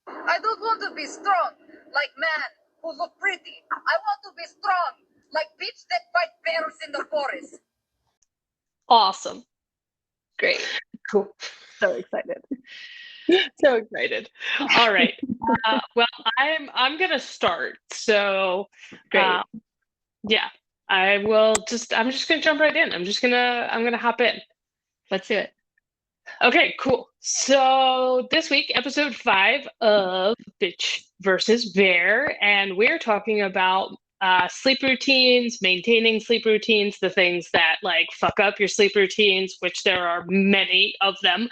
I don't want to be strong like men who look pretty. I want to be strong like bitch that fight bears in the forest. Awesome. Great. Cool. So excited. So excited. All right. Well, I'm gonna start. So, Great. um, yeah, I'm just gonna jump right in. I'm gonna hop in. Let's do it. Okay, cool. So this week, episode 5 of Bitch versus Bear, and we're talking about sleep routines, maintaining sleep routines, the things that like fuck up your sleep routines, which there are many of them.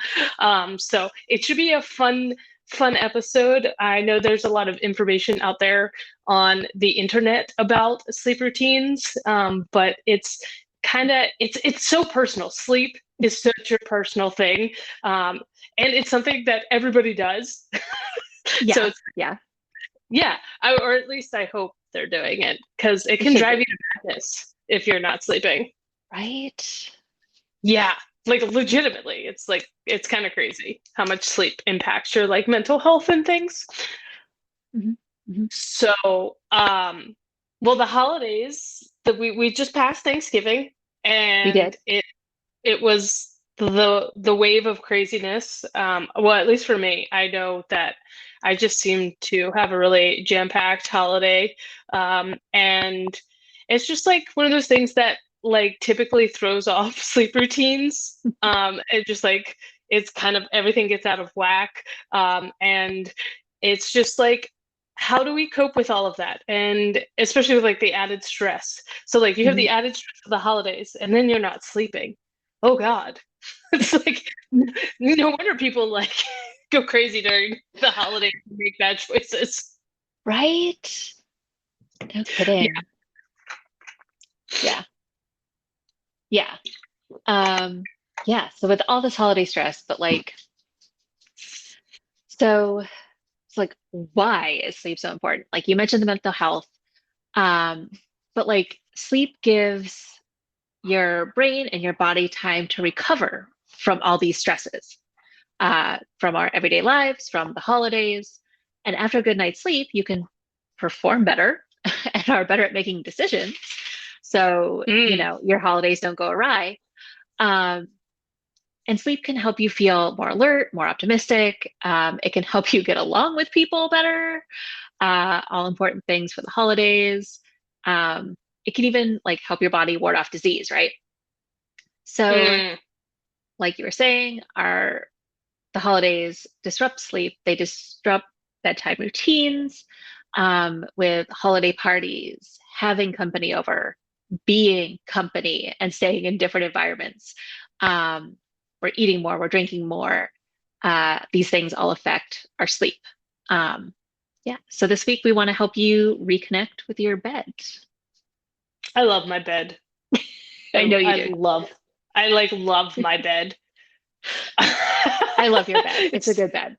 So it should be a fun episode. I know there's a lot of information out there on the internet about sleep routines, but it's so personal. Sleep is such a personal thing, and it's something that everybody does. Yeah. So Yeah. yeah, or at least I hope they're doing it because it It can should drive be. you to madness if you're not sleeping. Right. Yeah, like legitimately, it's kind of crazy how much sleep impacts your like mental health and things. Hmm. Hmm. So, well, the holidays that we just passed Thanksgiving, We and did. it was the wave of craziness. Well, at least for me, I know that I just seem to have a really jam-packed holiday, and it's just like one of those things that like typically throws off sleep routines. It just like it's kind of everything gets out of whack, and it's just like. How do we cope with all of that? And especially with like the added stress. So like you have Hmm. the added stress of the holidays and then you're not sleeping. Oh God. It's like no wonder people like go crazy during the holidays and make bad choices. Right. No Yeah. kidding. Yeah. Yeah. Um, yeah. So with all this holiday stress, but like, so it's like, why is sleep so important? Like you mentioned the mental health, um, but like sleep gives your brain and your body time to recover from all these stresses, from our everyday lives, from the holidays. And after a good night's sleep, you can perform better and are better at making decisions. So, Mm, your holidays don't go awry. Um, and sleep can help you feel more alert, more optimistic. It can help you get along with people better, all important things for the holidays. Um, it can even like help your body ward off disease, right? So, mm, like you were saying, the holidays disrupt sleep. They disrupt bedtime routines, with holiday parties, having company over, being company, and staying in different environments. Um, we're eating more, we're drinking more. These things all affect our sleep. Um, yeah. So this week we want to help you reconnect with your bed. I love my bed. I know you I do. I like love my bed. I love your bed. It's a It's good bed.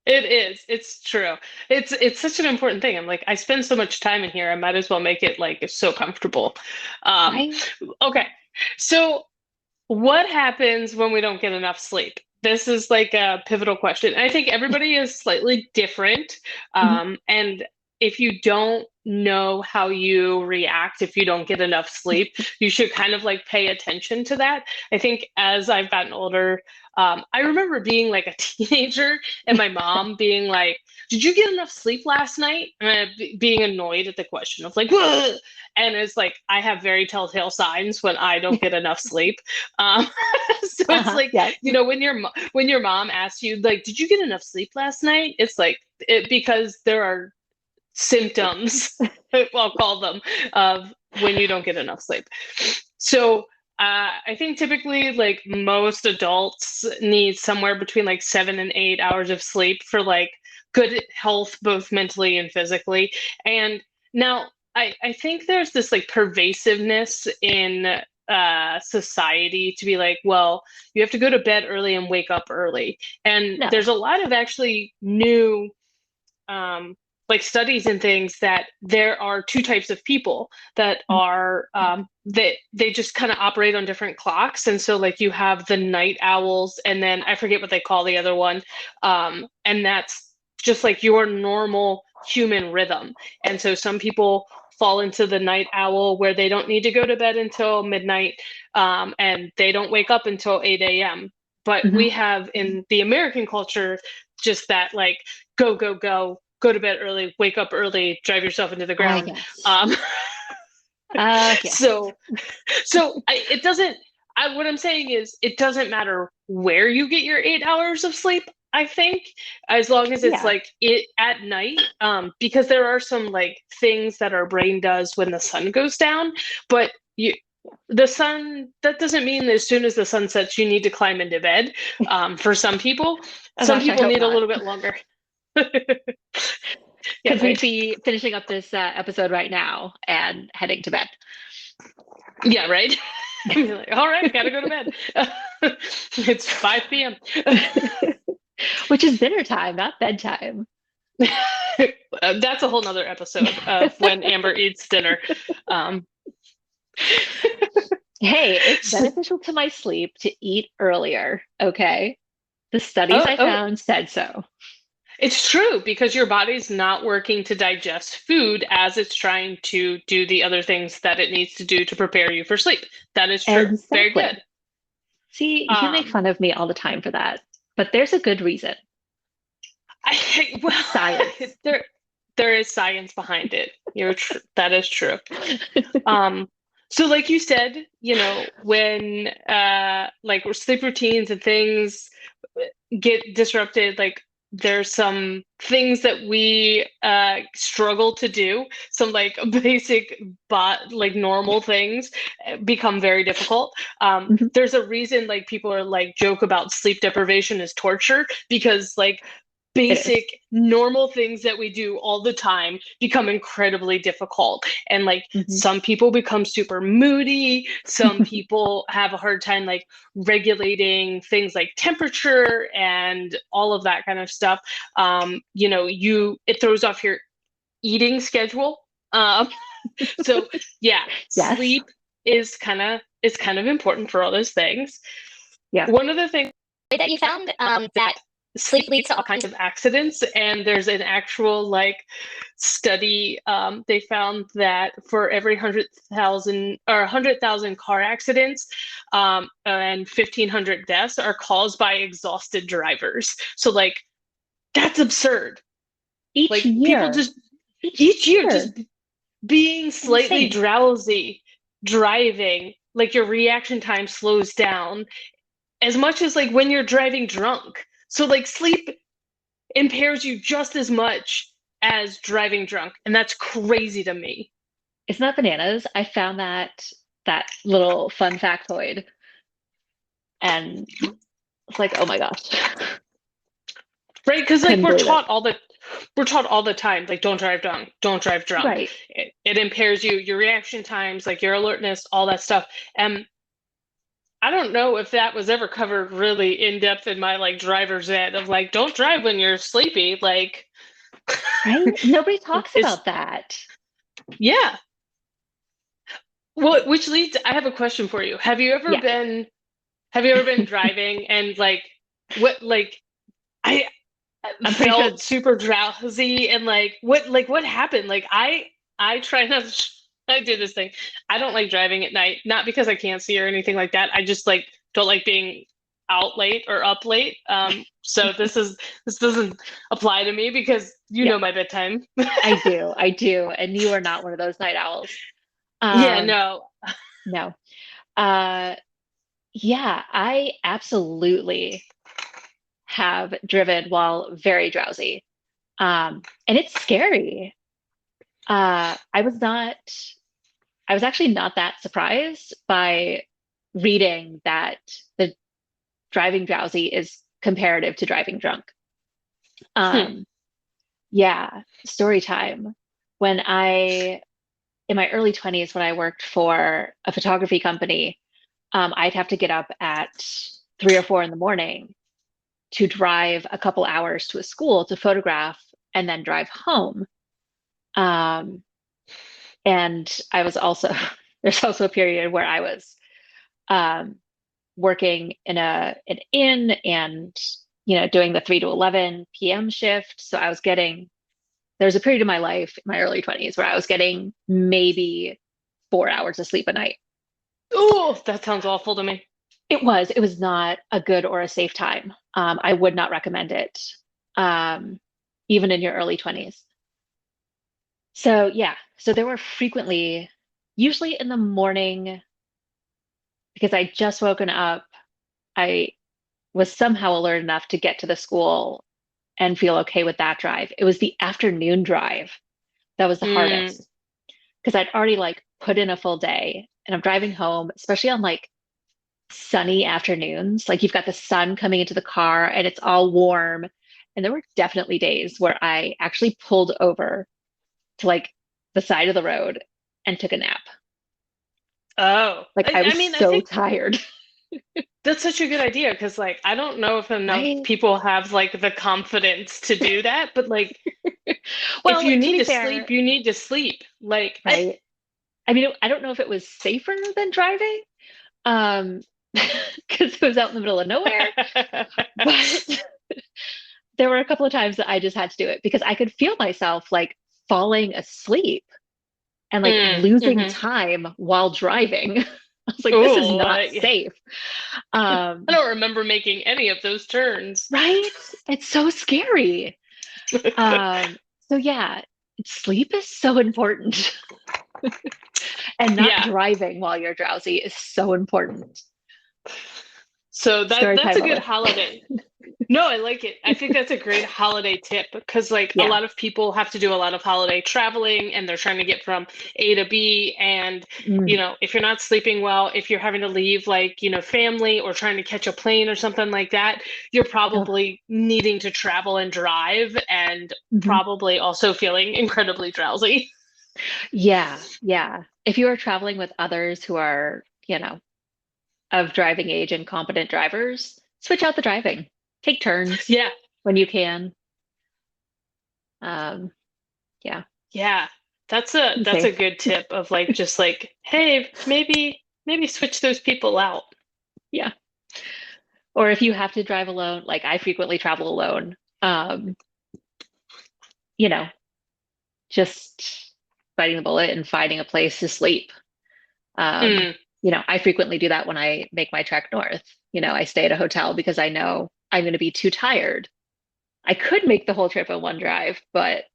it is. It's true. It's such an important thing. I'm like I spend so much time in here. I might as well make it like so comfortable. Um, Right? okay. So what happens when we don't get enough sleep? This is like a pivotal question. I think everybody is slightly different. Mhm. And if you don't know how you react if you don't get enough sleep, you should kind of like pay attention to that. I think as I've gotten older, I remember being like a teenager and my mom being like, "Did you get enough sleep last night?" And being annoyed at the question of like, "Whoa." And it's like I have very telltale signs when I don't get enough sleep. Um, so it's like Yes. when your mom asks you like, "Did you get enough sleep last night?" It's like because there are symptoms, I'll call them, of when you don't get enough sleep. So I think typically like most adults need somewhere between like 7 and 8 hours of sleep for like good health, both mentally and physically. And now I think there's this like pervasiveness in society to be like, well, you have to go to bed early and wake up early. And No. there's a lot of actually new um, like studies and things that there are two types of people that are that they just kind of operate on different clocks, and so like you have the night owls, and then I forget what they call the other one, and that's just like your normal human rhythm. And so some people fall into the night owl where they don't need to go to bed until midnight, and they don't wake up until 8 a.m. But Mhm. we have in the American culture just that like go, go, go to bed early, wake up early, drive yourself into the ground. Yes. Um, Yes. so it doesn't, what I'm saying is it doesn't matter where you get your 8 hours of sleep, I think, as long as it's Yeah. like it at night, because there are some like things that our brain does when the sun goes down, but the sun, that doesn't mean that as soon as the sun sets, you need to climb into bed. For some people, Oh some gosh, I people hope need a not. little bit longer. Yeah, Because we'd right. be finishing up this episode right now and heading to bed. Yeah, right. I'm like, all right, gotta go to bed. It's 5 p.m. Which is dinner time, not bedtime. That's a whole nother episode of when Amber eats dinner. Um, Hey, it's beneficial to my sleep to eat earlier, okay? The studies oh, I oh, found said so. it's true because your body's not working to digest food as it's trying to do the other things that it needs to do to prepare you for sleep. That is true. Very Exactly. good. See, you make Um, fun of me all the time for that, but there's a good reason. well, Science. there is science behind it. That is true. Um, so like you said, when like sleep routines and things get disrupted, like there's some things that we struggle to do, some like basic like normal things become very difficult. Mhm. There's a reason like people are like joke about sleep deprivation is torture, because like It is. basic normal things that we do all the time become incredibly difficult, and like Mhm. some people become super moody, some people have a hard time like regulating things like temperature and all of that kind of stuff. It throws off your eating schedule. So yeah, Yes. sleep is kind of important for all those things. Yeah. One of the things that you found, that sleep leads to all kinds of accidents, and there's an actual like study. They found that for every 100,000 or 100,000 car accidents, and 1,500 deaths are caused by exhausted drivers. So like that's absurd. Each Like people year. just Each each year year. just being slightly Insane. drowsy driving, like your reaction time slows down as much as like when you're driving drunk. So like sleep impairs you just as much as driving drunk, and that's crazy to me. Isn't that bananas? I found that little fun factoid and it's like, oh my gosh. Right? Because like Couldn't believe it. we're taught all the time, like don't drive drunk, don't drive drunk. Right. It impairs you, your reaction times, like your alertness, all that stuff. And I don't know if that was ever covered really in depth in my like driver's ed of like don't drive when you're sleepy. Like Right? Nobody talks it's about that. yeah. Well, which leads, I have a question for you. Yeah. Have you ever been driving and what like I I'm pretty sure felt super drowsy and what happened? Like I try not to I do this thing. I don't like driving at night, not because I can't see or anything like that. I just like don't like being out late or up late. So this doesn't apply to me because you yeah, know my bedtime. I do. I do. And you are not one of those night owls. Yeah, Um, no. no. Uh, yeah, I absolutely have driven while very drowsy. And it's scary. I was not, I was actually not that surprised by reading that the driving drowsy is comparative to driving drunk. Hmm. Um, yeah, story time. In my early 20s, when I worked for a photography company, I'd have to get up at 3 or 4 in the morning to drive a couple hours to a school to photograph and then drive home. Um, and I was also, there's also a period where I was um, working in an inn and, doing the 3 to 11 p.m. shift. So there was a period of my life, my early 20s, where I was getting maybe 4 hours of sleep a night. Oh, that sounds awful to me. It was not a good or a safe time. I would not recommend it, um, even in your early 20s. So yeah, so there were frequently, usually in the morning, because I just woken up, I was somehow alert enough to get to the school and feel okay with that drive. It was the afternoon drive that was the Mm, hardest because I'd already like put in a full day and I'm driving home, especially on like sunny afternoons. Like you've got the sun coming into the car and it's all warm. And there were definitely days where I actually pulled over to like the side of the road and took a nap. oh, Like I I was mean, I so think tired, that's such a good idea because, like, I don't know if enough right? people have like the confidence to do that, but like, if Well, you to need be to sleep, fair, you need to sleep. Like, right? I mean, I don't know if it was safer than driving, um, because it was out in the middle of nowhere, but there were a couple of times that I just had to do it because I could feel myself like falling asleep and like losing hmm. time while driving. I was like, this is Oh, not safe. I Um, don't remember making any of those turns. right? It's so scary. Um, so yeah, sleep is so important. And not Yeah. driving while you're drowsy is so important. So Story that's time a good over. holiday. No, I like it. I think that's a great holiday tip because like a Yeah. lot of people have to do a lot of holiday traveling and they're trying to get from A to B and Mm. if you're not sleeping well, if you're having to leave like, family or trying to catch a plane or something like that, you're Oh, probably needing to travel and drive and mhm. probably also feeling incredibly drowsy. Yeah, yeah. If you are traveling with others who are, of driving age and competent drivers, switch out the driving. Take turns Yeah. when you can. Um, yeah, Yeah. That's be that's a safe. good tip of like just like, hey, maybe switch those people out. Yeah. Or if you have to drive alone, like I frequently travel alone, um, you know, just biting the bullet and finding a place to sleep. Um, Mm, I frequently do that when I make my trek north. I stay at a hotel because I know I'm going to be too tired. I could make the whole trip in one drive, but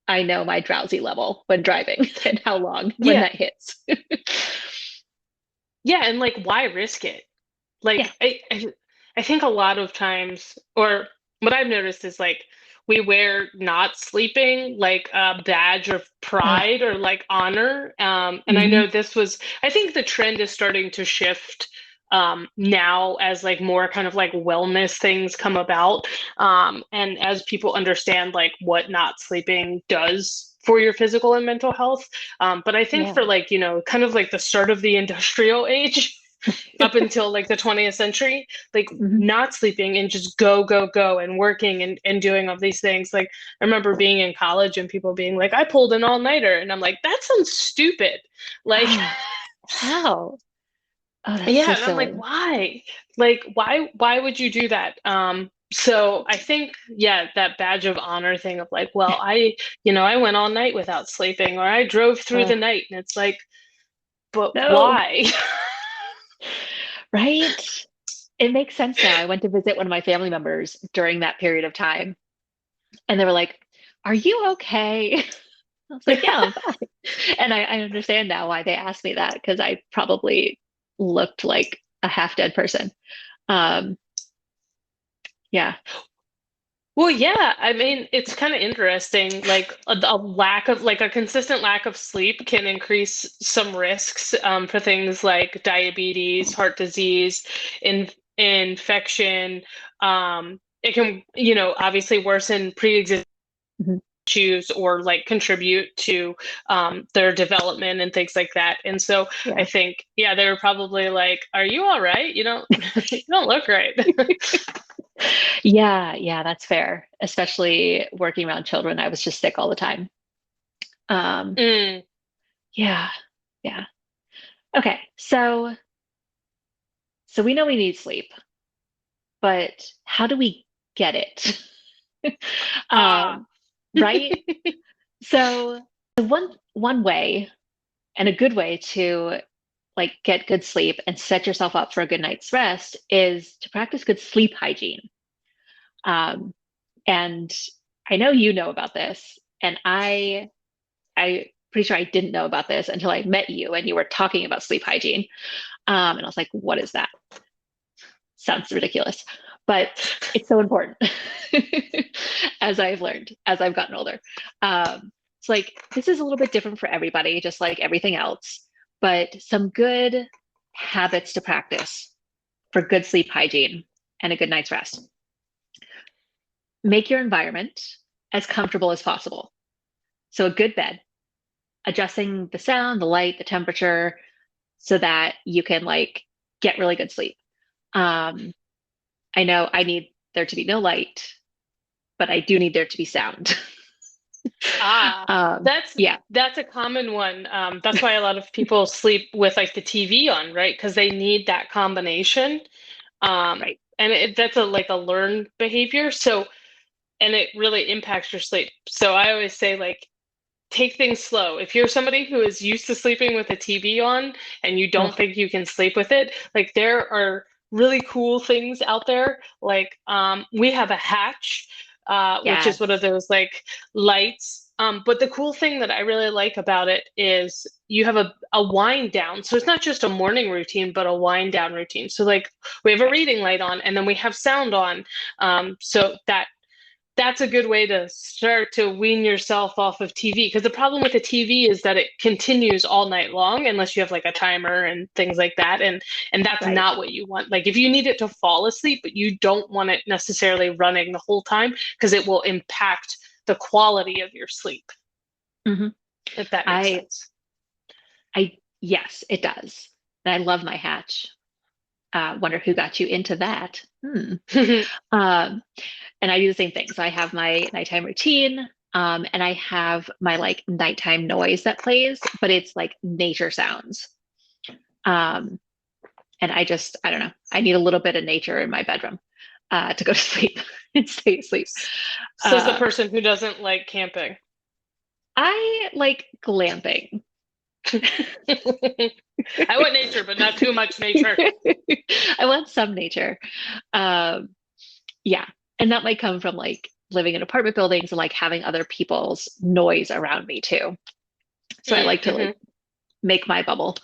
I know my drowsy level when driving and how long when yeah. that hits. Yeah, and like why risk it? Yeah. Like I think a lot of times or what I've noticed is like we wear not sleeping like a badge of Uh, pride or like honor. And I hmm. know I think the trend is starting to shift now as like more kind of like wellness things come about. And as people understand like what not sleeping does for your physical and mental health. But I think Yeah. for like, kind of like the start of the industrial age, up until like the 20th century, like Hmm. not sleeping and just go, go, go and working and doing all these things. Like I remember being in college and people being like, I pulled an all-nighter. And I'm like, that sounds stupid. Like, Oh, how? Oh, that's so yeah, and I'm like, silly. why? Like, why would you do that? So I think, yeah, that badge of honor thing of like, well, I went all night without sleeping, or I drove through Uh, the night, and it's like, but no, why? right? It makes sense now. I went to visit one of my family members during that period of time, and they were like, "Are you okay?" I was like, "Yeah, I'm fine." And I understand now why they asked me that because I probably looked like a half dead person. Um, yeah. Well, yeah, I mean, it's kind of interesting. Like a lack of, like a consistent lack of sleep can increase some risks for things like diabetes, heart disease, infection. It can, obviously worsen pre-existing Mhm. issues or like contribute to their development and things like that. And so I Yeah. think, yeah, they were probably like, "Are you all right? You don't, you don't look right." Yeah, yeah, that's fair. Especially working around children. I was just sick all the time. Um, Mm, yeah, yeah. Okay, so we know we need sleep. but how do we get it? Ah. Right? So the one way and a good way to like get good sleep and set yourself up for a good night's rest is to practice good sleep hygiene. Um, and I know you know about this, and I pretty sure I didn't know about this until I met you and you were talking about sleep hygiene. And I was like, what is that? Sounds ridiculous, but it's so important as I've learned, as I've gotten older. It's like this is a little bit different for everybody, just like everything else, but some good habits to practice for good sleep hygiene and a good night's rest. Make your environment as comfortable as possible. So a good bed, adjusting the sound, the light, the temperature, so that you can like get really good sleep. Um, I know I need there to be no light, but I do need there to be sound. Ah, that's Yeah, that's a common one. That's why a lot of people sleep with like the TV on, right? Because they need that combination. right. And that's a like a learned behavior. So, and it really impacts your sleep. So I always say like take things slow. If you're somebody who is used to sleeping with a TV on and you don't Oh, think you can sleep with it, like there are really cool things out there. Like we have a Hatch, which is one of yes. those like lights. But the cool thing that I really like about it is you have a wind down. So it's not just a morning routine, but a wind down routine. So like we have a Right. reading light on and then we have sound on. So that's a good way to start to wean yourself off of TV. Because the problem with the TV is that it continues all night long unless you have like a timer and things like that. And that's Right. not what you want. Like if you need it to fall asleep, but you don't want it necessarily running the whole time because it will impact the quality of your sleep, hmm if that makes I, sense. yes, it does. And I love my Hatch. Wonder who got you into that. Um, and I do the same thing. So I have my nighttime routine, and I have my like nighttime noise that plays, but it's like nature sounds. Um, and I don't know, I need a little bit of nature in my bedroom to go to sleep and stay asleep. Says the Uh, person who doesn't like camping. I like glamping. I want nature, but not too much nature. I want some nature. Um, yeah. And that might come from like living in apartment buildings and like having other people's noise around me too. So I like to Mm-hmm. like make my bubble.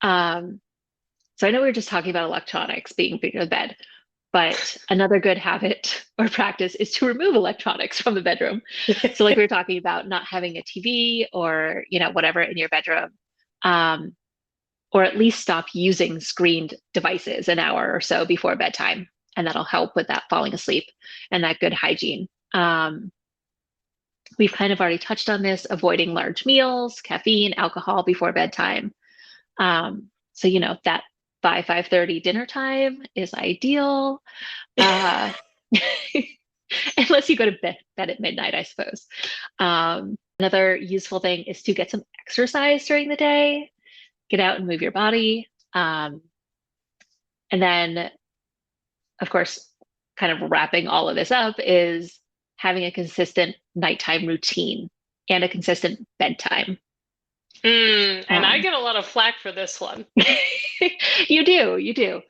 Um, so I know we were just talking about electronics being bigger than bed, but another good habit or practice is to remove electronics from the bedroom. So like we were talking about not having a TV or, you know, whatever in your bedroom. Um, or at least stop using screened devices an hour or so before bedtime. And that'll help with that falling asleep and that good hygiene. We've kind of already touched on this, avoiding large meals, caffeine, alcohol before bedtime. So, you know, that 5:30 dinner time is ideal. Uh, unless you go to bed at midnight, I suppose. Another useful thing is to get some exercise during the day, get out and move your body. And then, of course, kind of wrapping all of this up is having a consistent nighttime routine and a consistent bedtime. And I Um, get a lot of flack for this one. you do.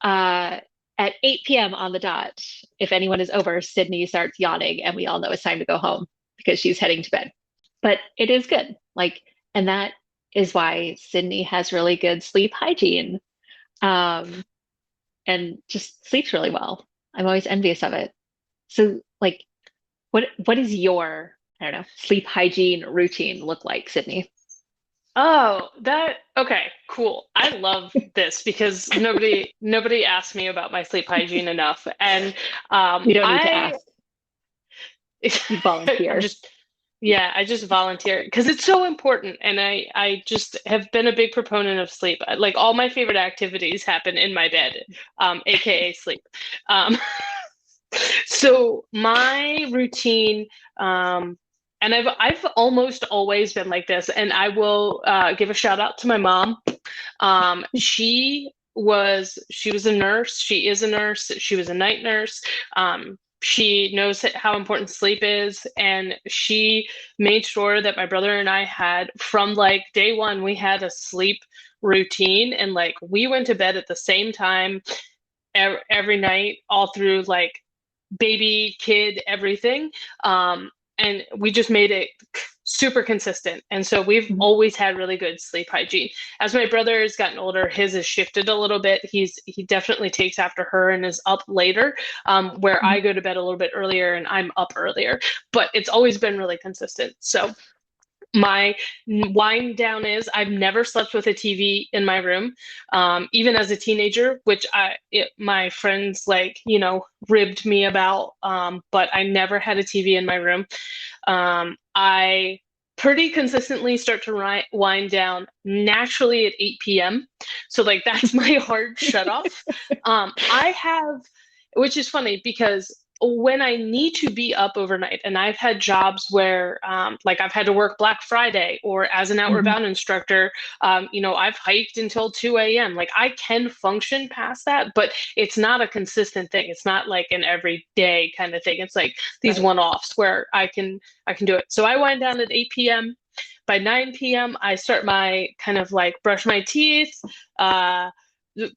At 8 p.m. on the dot, if anyone is over, Sydney starts yawning, and we all know it's time to go home because she's heading to bed. But it is good. Like, and that is why Sydney has really good sleep hygiene, and just sleeps really well. I'm always envious of it. So, like, what is your, I don't know, sleep hygiene routine look like, Sydney? Oh, that okay, cool. I love this because nobody asked me about my sleep hygiene enough. And You don't need to I ask. You I'm volunteer. just yeah, I just volunteer because it's so important and I just have been a big proponent of sleep. Like all my favorite activities happen in my bed, aka sleep. Um So my routine, and I've almost always been like this, and I will give a shout out to my mom. She she was a nurse. She is a nurse. She was a night nurse. She knows how important sleep is, and she made sure that my brother and I had, from like day one, we had a sleep routine, and like we went to bed at the same time every night, all through like baby, kid, everything. And we just made it super consistent. And so we've Mhm. always had really good sleep hygiene. As my brother has gotten older, his has shifted a little bit. He definitely takes after her and is up later, where I Mhm. go to bed a little bit earlier and I'm up earlier. But it's always been really consistent. So my wind down is I've never slept with a TV in my room, even as a teenager, which my friends like, ribbed me about, but I never had a TV in my room. I pretty consistently start to wind down naturally at 8 p.m. So like that's my hard shut off. I have, which is funny because when I need to be up overnight, and I've had jobs where, like I've had to work Black Friday, or as an Outward Mhm. Bound instructor, I've hiked until 2 a.m. Like I can function past that, but it's not a consistent thing. It's not like an everyday kind of thing. It's like these Right. one-offs where I can do it. So I wind down at 8 p.m. By 9 p.m., I start my kind of like brush my teeth, uh,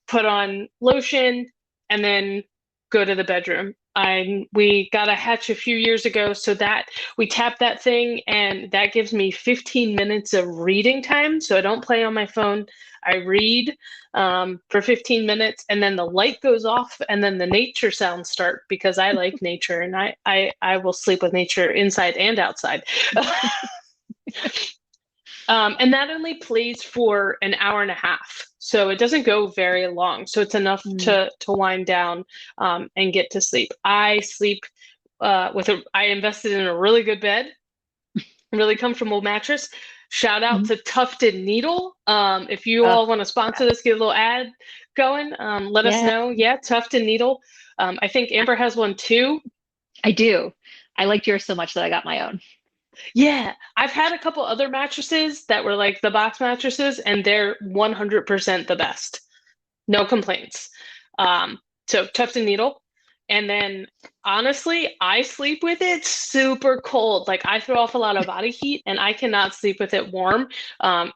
put on lotion, and then go to the bedroom. We got a Hatch a few years ago, so that we tap that thing, and that gives me 15 minutes of reading time. So I don't play on my phone. I read for 15 minutes, and then the light goes off, and then the nature sounds start because I like nature, and I will sleep with nature inside and outside. And that only plays for an hour and a half. So it doesn't go very long. So it's enough Mm. to wind down and get to sleep. I sleep I invested in a really good bed, really comfortable mattress. Shout out Mhm. to Tufted Needle. If you Oh, all want to sponsor this, get a little ad going, let us yeah, know. Yeah, Tufted Needle. I think Amber has one too. I do. I liked yours so much that I got my own. Yeah, I've had a couple other mattresses that were like the box mattresses, and they're 100% the best. No complaints. So Tuft and Needle. And then honestly, I sleep with it super cold. Like I throw off a lot of body heat and I cannot sleep with it warm.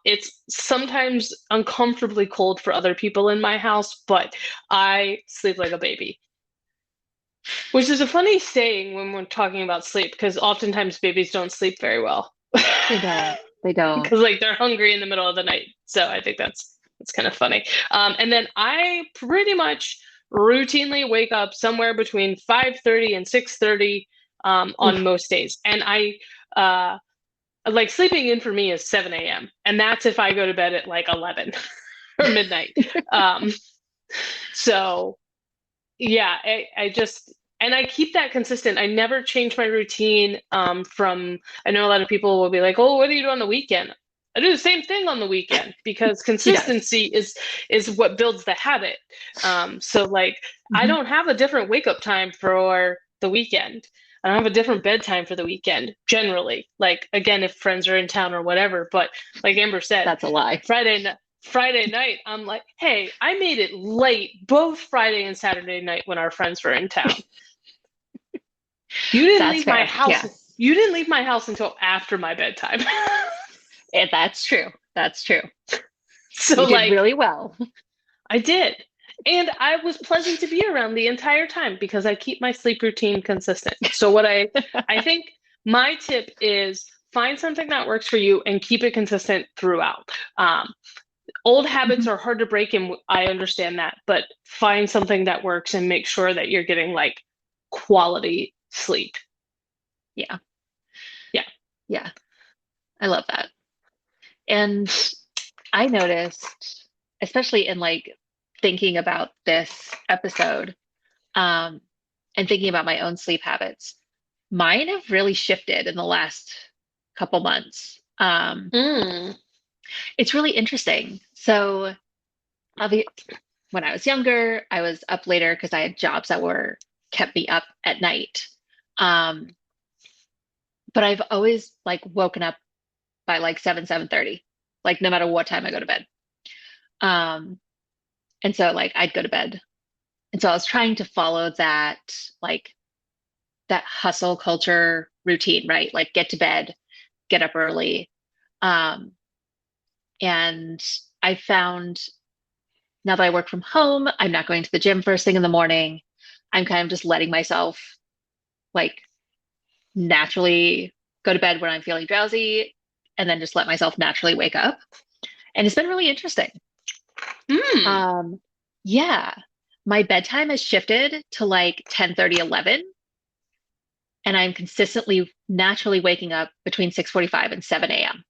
It's sometimes uncomfortably cold for other people in my house, but I sleep like a baby. Which is a funny saying when we're talking about sleep, because oftentimes babies don't sleep very well. They don't. They don't. Because like they're hungry in the middle of the night. So I think that's kind of funny. And then I pretty much routinely wake up somewhere between 5:30 and 6:30 on Oof. most days. And I like sleeping in for me is 7 a.m. And that's if I go to bed at like 11 or midnight. Um, so yeah, I just, and I keep that consistent. I never change my routine I know a lot of people will be like, oh, what do you do on the weekend? I do the same thing on the weekend because She does. consistency is what builds the habit. So like I Mhm. don't have a different wake up time for the weekend. I don't have a different bedtime for the weekend generally. Like again, if friends are in town or whatever. But like Amber said, That's a lie. Friday Friday night, I'm like, hey, I made it late both Friday and Saturday night when our friends were in town. You didn't That's leave my fair. house. Yes. You didn't leave my house until after my bedtime. That's true. That's true. So You did like really well. I did. And I was pleasant to be around the entire time because I keep my sleep routine consistent. So what I think my tip is find something that works for you and keep it consistent throughout. Old habits Mhm. are hard to break, and I understand that, but find something that works and make sure that you're getting like quality sleep. Yeah. Yeah. Yeah. I love that. And I noticed, especially in like thinking about this episode, um, and thinking about my own sleep habits, mine have really shifted in the last couple months. Mm. It's really interesting. So, obvi- when I was younger, I was up later because I had jobs that were kept me up at night. Um, but I've always like woken up by like 7:30, like no matter what time I go to bed. Um, And so like I'd go to bed. And so I was trying to follow that like that hustle culture routine, right? Like get to bed, get up early. Um, and I found now that I work from home, I'm not going to the gym first thing in the morning. I'm kind of just letting myself like naturally go to bed when I'm feeling drowsy and then just let myself naturally wake up. And it's been really interesting. Mm. Um, yeah, my bedtime has shifted to like 10:30, 11, and I'm consistently naturally waking up between 6:45 and 7 a.m.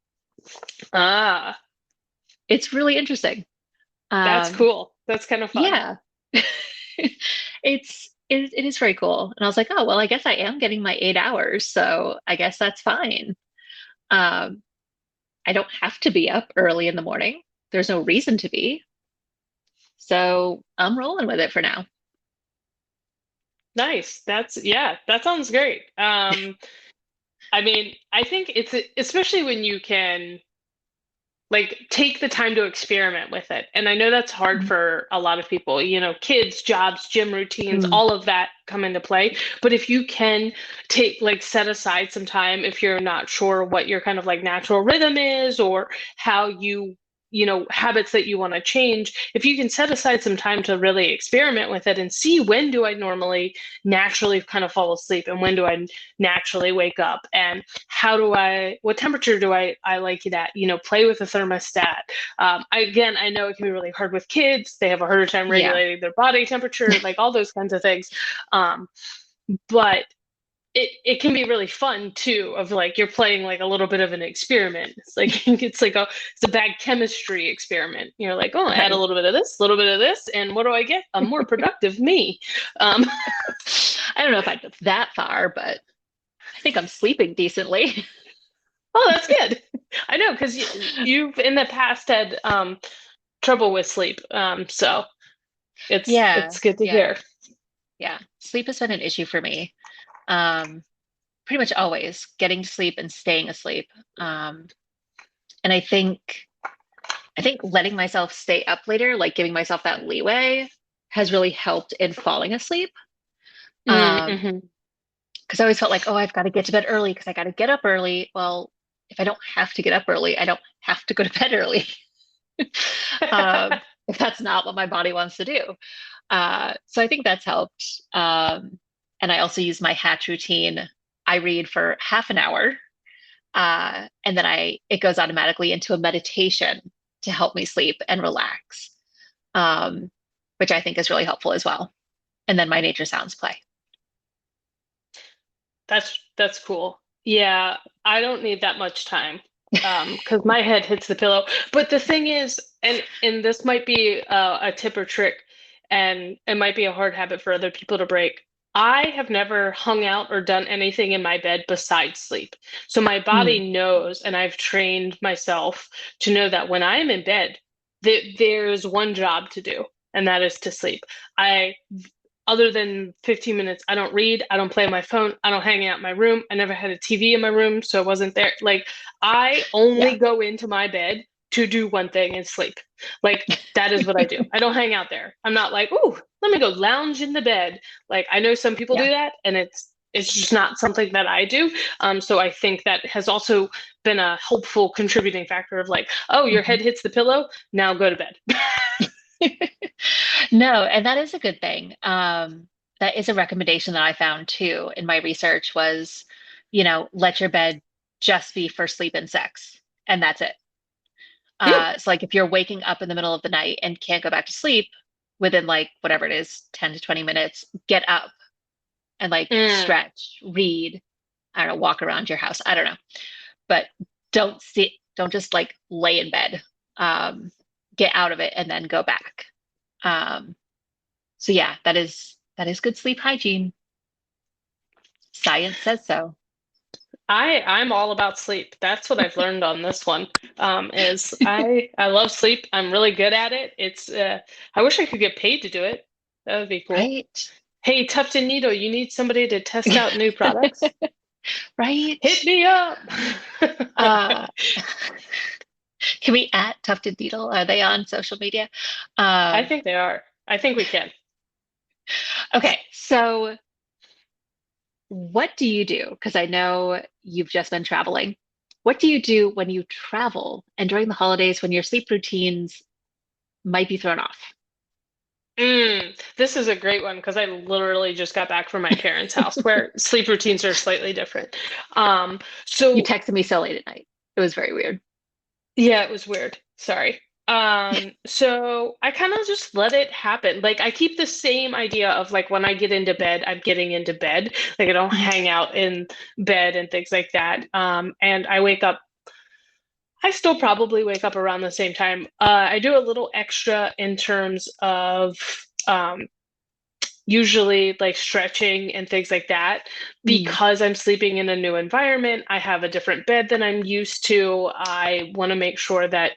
Ah, It's really interesting. that's Um, cool. That's kind of fun. yeah, it is very cool. And I was like, oh, well, I guess I am getting my 8 hours, so I guess that's fine. Um, I don't have to be up early in the morning. There's no reason to be. So I'm rolling with it for now. Nice. Yeah, that sounds great. I mean, I think it's especially when you can like take the time to experiment with it. And I know that's hard for a lot of people, kids, jobs, gym routines, Mm, all of that come into play. But if you can take like set aside some time if you're not sure what your kind of like natural rhythm is or how habits that you want to change, if you can set aside some time to really experiment with it and see when do I normally naturally kind of fall asleep and when do I naturally wake up and what temperature do I like it at? Play with the thermostat. Again, I know it can be really hard with kids. They have a harder time yeah. regulating their body temperature, like all those kinds of things. But it can be really fun too, of like you're playing like a little bit of an experiment. It's like it's a bad chemistry experiment. You're like, oh, add a Right. little bit of this, a little bit of this, and what do I get? A more productive me. Um, I don't know if I'd go that far, but I think I'm sleeping decently. oh, that's good. I know because you've in the past had trouble with sleep. So Yeah, it's good to yeah, hear. yeah. Sleep has been an issue for me. Um, Pretty much always getting to sleep and staying asleep. Um, and I think letting myself stay up later, like giving myself that leeway, has really helped in falling asleep. Mm-hmm. Because I always felt like, oh, I've got to get to bed early because I got to get up early. Well, if I don't have to get up early, I don't have to go to bed early. If that's not what my body wants to do. So I think that's helped. And I also use my Hatch routine. I read for half an hour, and then it goes automatically into a meditation to help me sleep and relax, um, which I think is really helpful as well. And then my nature sounds play. That's cool. Yeah, I don't need that much time because my head hits the pillow. But the thing is, and this might be a tip or trick, and it might be a hard habit for other people to break. I have never hung out or done anything in my bed besides sleep. So my Mm, body knows, and I've trained myself to know that when I'm in bed, there's one job to do, and that is to sleep. I other than 15 minutes, I don't read, I don't play on my phone, I don't hang out in my room. I never had a TV in my room, so I wasn't there. Like, I yeah. only go into my bed to do one thing and sleep. Like, that is what I do. I don't hang out there. I'm not like, ooh, let me go lounge in the bed. Like, I know some people do Yeah. that, and it's just not something that I do. So I think that has also been a helpful contributing factor of like, oh, your Mhm. head hits the pillow, now go to bed. No, and that is a good thing. That is a recommendation that I found too in my research was, let your bed just be for sleep and sex, and that's it. Hmm. So like if you're waking up in the middle of the night and can't go back to sleep within like whatever it is, 10 to 20 minutes, get up and like Mm. stretch, read, I don't know, walk around your house. I don't know. But don't just like lay in bed. Get out of it and then go back. Um, so yeah, that is good sleep hygiene. Science says so. I'm all about sleep. That's what I've learned on this one. Is I love sleep. I'm really good at it. I wish I could get paid to do it. That would be cool. Right? Hey, Tufton Needle, you need somebody to test out new products? Right? Hit me up. Uh, Can we at Tufted Needle? Are they on social media? I Um, think they are. I think we can. okay, so what do you do? Because I know you've just been traveling. What do you do when you travel and during the holidays when your sleep routines might be thrown off? This is a great one because I literally just got back from my parents' house where sleep routines are slightly different. Um, You so texted me so late at night. It was very weird. yeah, it was weird. Sorry. So I kind of just let it happen. Like I keep the same idea of like when I get into bed, I'm getting into bed. Like I don't Mhm. hang out in bed and things like that. And I wake up. I still probably wake up around the same time. I do a little extra in terms of um, usually like stretching and things like that Mm, because I'm sleeping in a new environment. I have a different bed than I'm used to. I want to make sure that,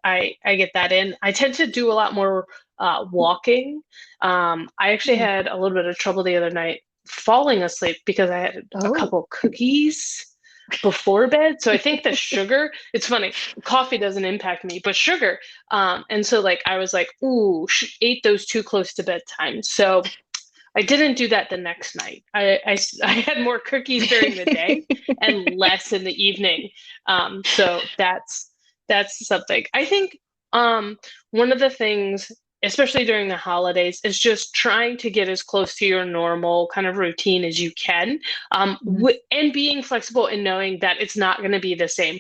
I get that in. I tend to do a lot more walking. I actually mm. had a little bit of trouble the other night falling asleep because I had a Oh, couple cookies before bed. So I think the sugar, it's funny, coffee doesn't impact me, but sugar. And so like I was like, ooh, ate those too close to bedtime. So I didn't do that the next night. I had more cookies during the day and less in the evening. So that's something. I think one of the things, especially during the holidays, is just trying to get as close to your normal kind of routine as you can, mhm, and being flexible and knowing that it's not going to be the same.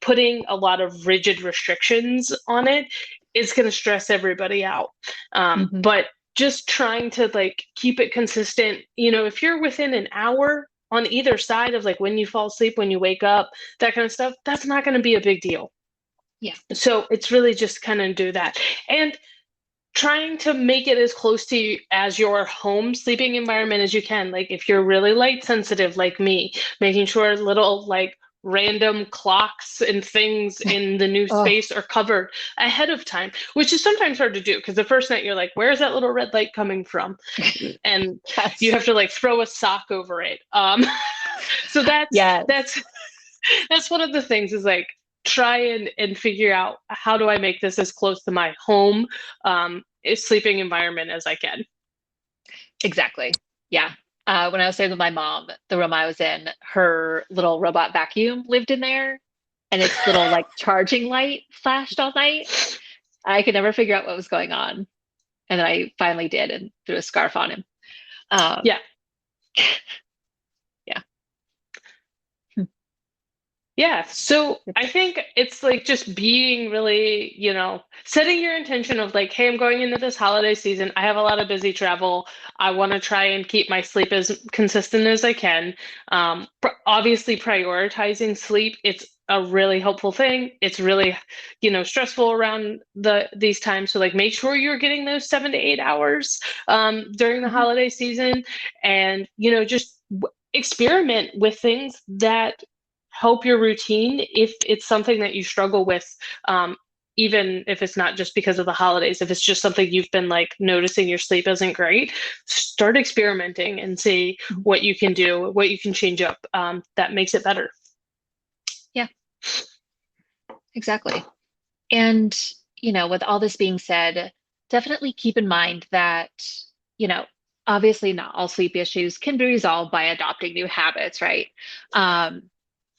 Putting a lot of rigid restrictions on it is going to stress everybody out. mhm, But just trying to like keep it consistent. If you're within an hour on either side of like when you fall asleep, when you wake up, that kind of stuff, that's not going to be a big deal. yeah. So it's really just kind of do that. And trying to make it as close to you as your home sleeping environment as you can. Like if you're really light sensitive like me, making sure little like random clocks and things in the new Oh, space are covered ahead of time, which is sometimes hard to do because the first night you're like, where's that little red light coming from? And you yes. have to like throw a sock over it. So that's Yes. that's that's one of the things is like try and figure out how do I make this as close to my home sleeping environment as I can. Exactly. Yeah. When I was staying with my mom, the room I was in, her little robot vacuum lived in there, and its little like charging light flashed all night. I could never figure out what was going on. And then I finally did and threw a scarf on him. Um, Yeah. yeah. Yeah, so I think it's like just being really, setting your intention of like, hey, I'm going into this holiday season. I have a lot of busy travel. I want to try and keep my sleep as consistent as I can. Obviously, prioritizing sleep, it's a really helpful thing. It's really, stressful around these times. So like, make sure you're getting those 7 to 8 hours during the Mhm. holiday season, and just experiment with things that help your routine if it's something that you struggle with, um, even if it's not just because of the holidays. If it's just something you've been like noticing your sleep isn't great, start experimenting and see Mhm. what you can do, what you can change up, that makes it better. Yeah, exactly. And, with all this being said, definitely keep in mind that, you know, obviously not all sleep issues can be resolved by adopting new habits, right? Um,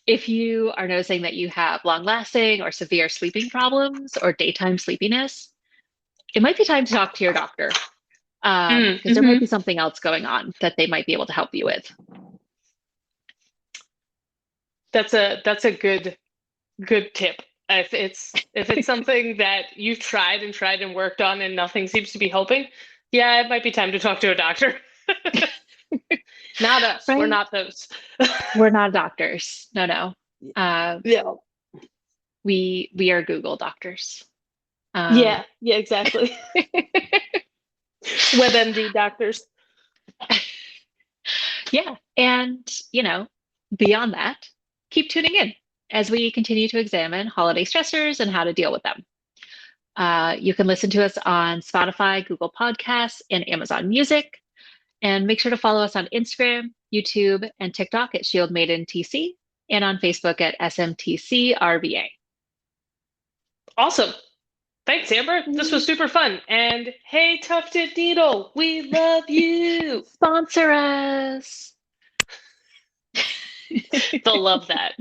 if you are noticing that you have long-lasting or severe sleeping problems or daytime sleepiness, it might be time to talk to your doctor, because there might Mm-hmm. be something else going on that they might be able to help you with. That's a good tip. If it's something that you've tried and tried and worked on and nothing seems to be helping, yeah, it might be time to talk to a doctor. Not us. We're Right? not those. We're not doctors. No, no. Uh, Yeah. we are Google doctors. Um, Yeah, exactly. WebMD doctors. yeah. And, beyond that, keep tuning in as we continue to examine holiday stressors and how to deal with them. You can listen to us on Spotify, Google Podcasts, and Amazon Music. And make sure to follow us on Instagram, YouTube, and TikTok at Shield Maiden TC, and on Facebook at SMTC RVA. Awesome. Thanks, Amber. This was super fun. And hey, Tufted Needle, we love you. Sponsor us. They'll love that.